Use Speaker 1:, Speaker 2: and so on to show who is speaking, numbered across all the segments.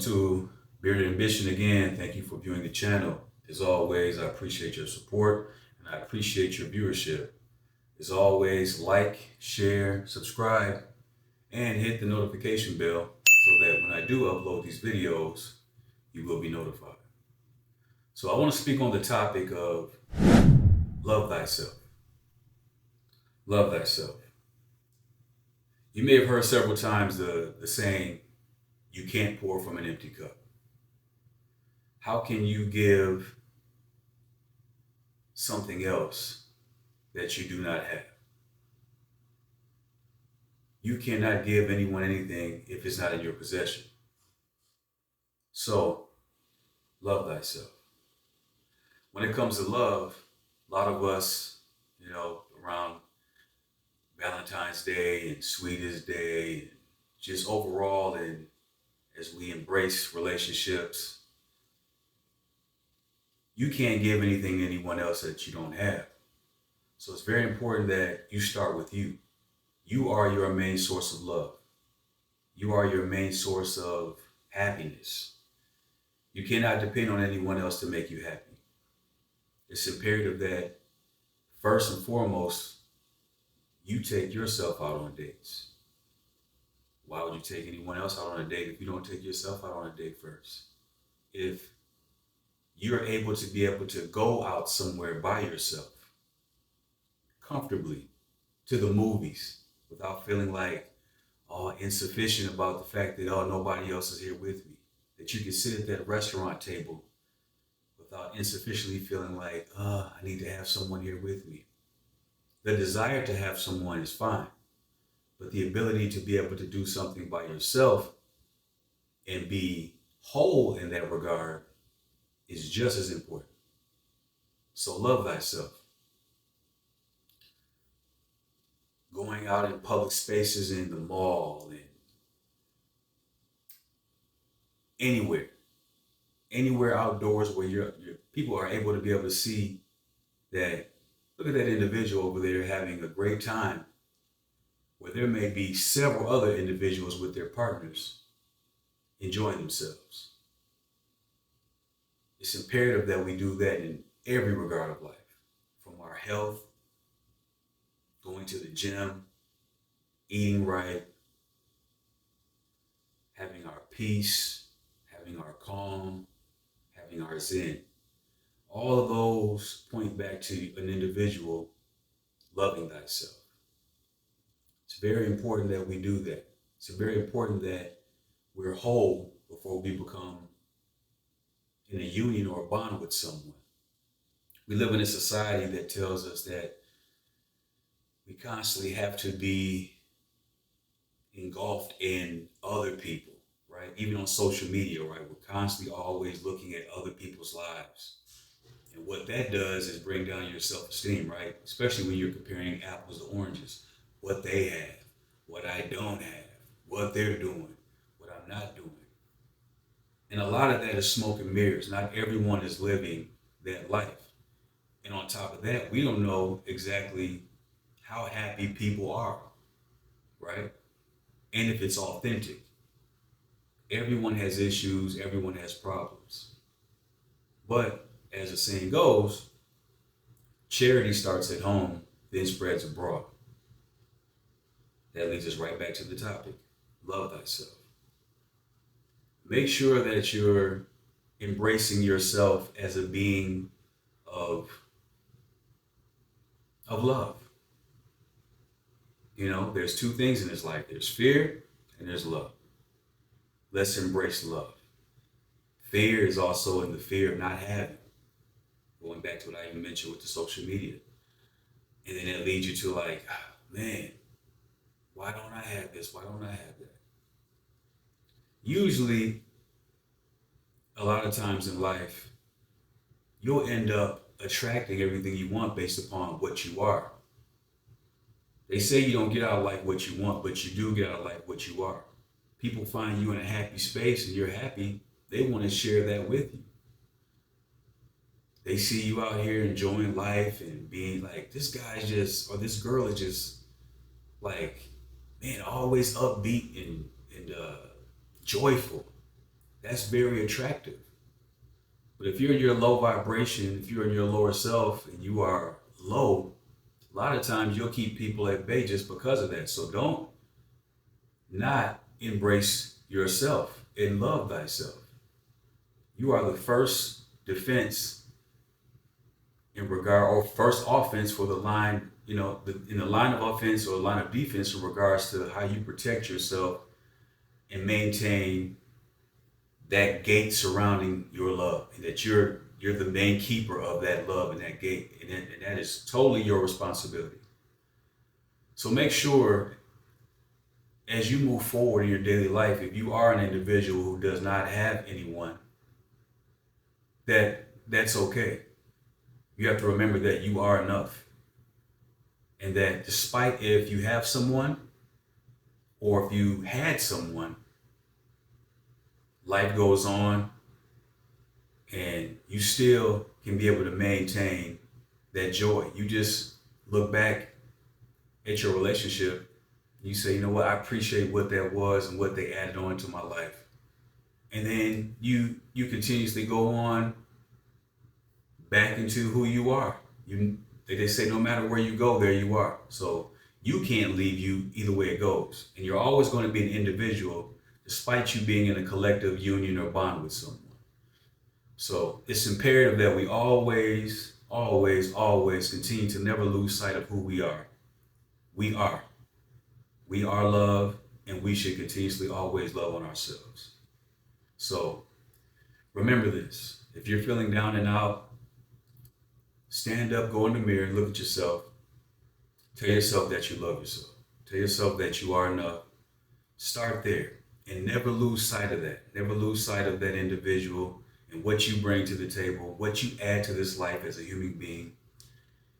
Speaker 1: to Bearded Ambition again. Thank you for viewing the channel. As always, I appreciate your support and I appreciate your viewership. As always, like, share, subscribe, and hit the notification bell so that when I do upload these videos, you will be notified. So I want to speak on the topic of love thyself. Love thyself. You may have heard several times the saying, you can't pour from an empty cup. How can you give something else that you do not have? You cannot give anyone anything if it's not in your possession. So, love thyself. When it comes to love, a lot of us, around Valentine's Day and Sweetest Day, and just overall, and as we embrace relationships, you can't give anything to anyone else that you don't have. So it's very important that you start with you. You are your main source of love. You are your main source of happiness. You cannot depend on anyone else to make you happy. It's imperative that first and foremost, you take yourself out on dates. Why would you take anyone else out on a date if you don't take yourself out on a date first? If you're able to go out somewhere by yourself comfortably to the movies without feeling like insufficient about the fact that nobody else is here with me, that you can sit at that restaurant table without insufficiently feeling like I need to have someone here with me. The desire to have someone is fine, but the ability to be able to do something by yourself and be whole in that regard is just as important. So love thyself. Going out in public spaces, in the mall, and anywhere outdoors where your people are able to be able to see that, look at that individual over there having a great time, where there may be several other individuals with their partners enjoying themselves. It's imperative that we do that in every regard of life, from our health, going to the gym, eating right, having our peace, having our calm, having our zen. All of those point back to an individual loving thyself. It's very important that we do that. It's very important that we're whole before we become in a union or a bond with someone. We live in a society that tells us that we constantly have to be engulfed in other people, right? Even on social media, right? We're constantly always looking at other people's lives. And what that does is bring down your self-esteem, right? Especially when you're comparing apples to oranges. What they have, what I don't have, what they're doing, what I'm not doing. And a lot of that is smoke and mirrors. Not everyone is living that life. And on top of that, we don't know exactly how happy people are, right? And if it's authentic. Everyone has issues, everyone has problems. But as the saying goes, charity starts at home, then spreads abroad. That leads us right back to the topic. Love thyself. Make sure that you're embracing yourself as a being of love. There's two things in this life. There's fear and there's love. Let's embrace love. Fear is also in the fear of not having. Going back to what I even mentioned with the social media. And then that leads you to like, man, why don't I have this? Why don't I have that? Usually, a lot of times in life, you'll end up attracting everything you want based upon what you are. They say you don't get out of life what you want, but you do get out of life what you are. People find you in a happy space and you're happy, they want to share that with you. They see you out here enjoying life and being like, this guy's just, or this girl is just like, man, always upbeat and joyful. That's very attractive. But if you're in your low vibration, if you're in your lower self and you are low, a lot of times you'll keep people at bay just because of that. So don't not embrace yourself and love thyself. You are the first defense in regard, or first offense for the line, in the line of offense or line of defense in regards to how you protect yourself and maintain that gate surrounding your love, and that you're the main keeper of that love and that gate, and that is totally your responsibility. So make sure as you move forward in your daily life, if you are an individual who does not have anyone, that's okay. You have to remember that you are enough, and that despite if you have someone or if you had someone, life goes on and you still can be able to maintain that joy. You just look back at your relationship and you say, you know what, I appreciate what that was and what they added on to my life. And then you continuously go on back into who you are. They say no matter where you go, there you are. So you can't leave you either way it goes. And you're always going to be an individual despite you being in a collective union or bond with someone. So it's imperative that we always, always, always continue to never lose sight of who we are. We are. We are love, and we should continuously always love on ourselves. So remember this. If you're feeling down and out, stand up, go in the mirror, look at yourself. Tell yourself that you love yourself. Tell yourself that you are enough. Start there and never lose sight of that. Never lose sight of that individual and what you bring to the table, what you add to this life as a human being.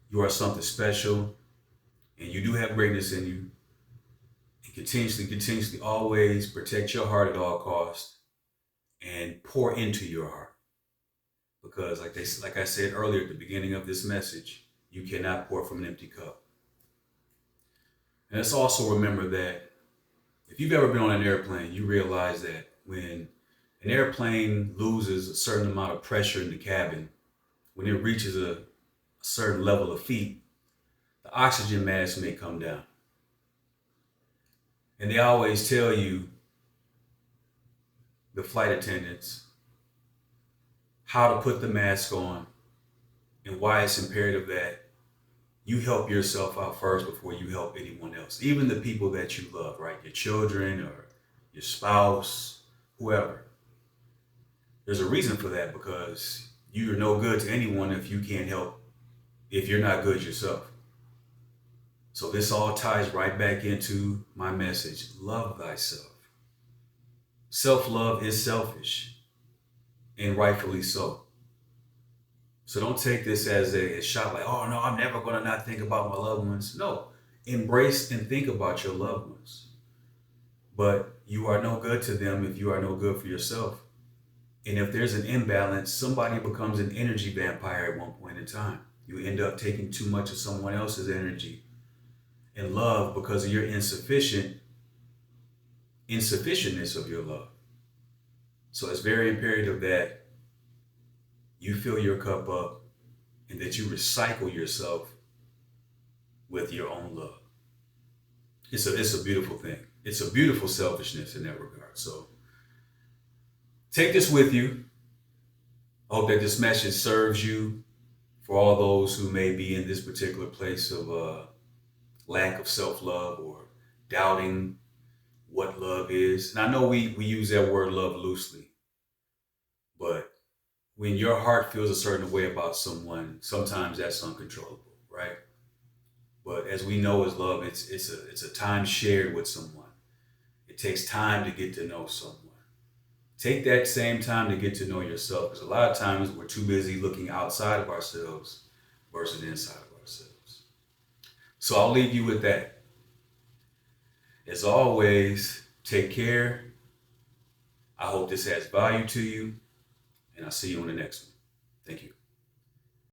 Speaker 1: You are something special, and you do have greatness in you. And continuously always protect your heart at all costs and pour into your heart. Because like I said earlier at the beginning of this message, you cannot pour from an empty cup. And let's also remember that if you've ever been on an airplane, you realize that when an airplane loses a certain amount of pressure in the cabin, when it reaches a certain level of feet, the oxygen mask may come down. And they always tell you, the flight attendants, how to put the mask on and why it's imperative that you help yourself out first before you help anyone else. Even the people that you love, right? Your children or your spouse, whoever. There's a reason for that, because you are no good to anyone if you can't help, if you're not good yourself. So this all ties right back into my message. Love thyself. Self-love is selfish, and rightfully so. So don't take this as a shot like, oh no, I'm never going to not think about my loved ones. No, embrace and think about your loved ones. But you are no good to them if you are no good for yourself. And if there's an imbalance, somebody becomes an energy vampire at one point in time. You end up taking too much of someone else's energy and love because of your insufficientness of your love. So it's very imperative that you fill your cup up and that you recycle yourself with your own love. It's a beautiful thing. It's a beautiful selfishness in that regard. So take this with you. I hope that this message serves you for all those who may be in this particular place of lack of self-love or doubting what love is. And I know we use that word love loosely, but when your heart feels a certain way about someone, sometimes that's uncontrollable, right? But as we know as love, it's a time shared with someone. It takes time to get to know someone. Take that same time to get to know yourself, because a lot of times we're too busy looking outside of ourselves versus inside of ourselves. So I'll leave you with that. As always, take care. I hope this has value to you, and I'll see you on the next one. Thank you.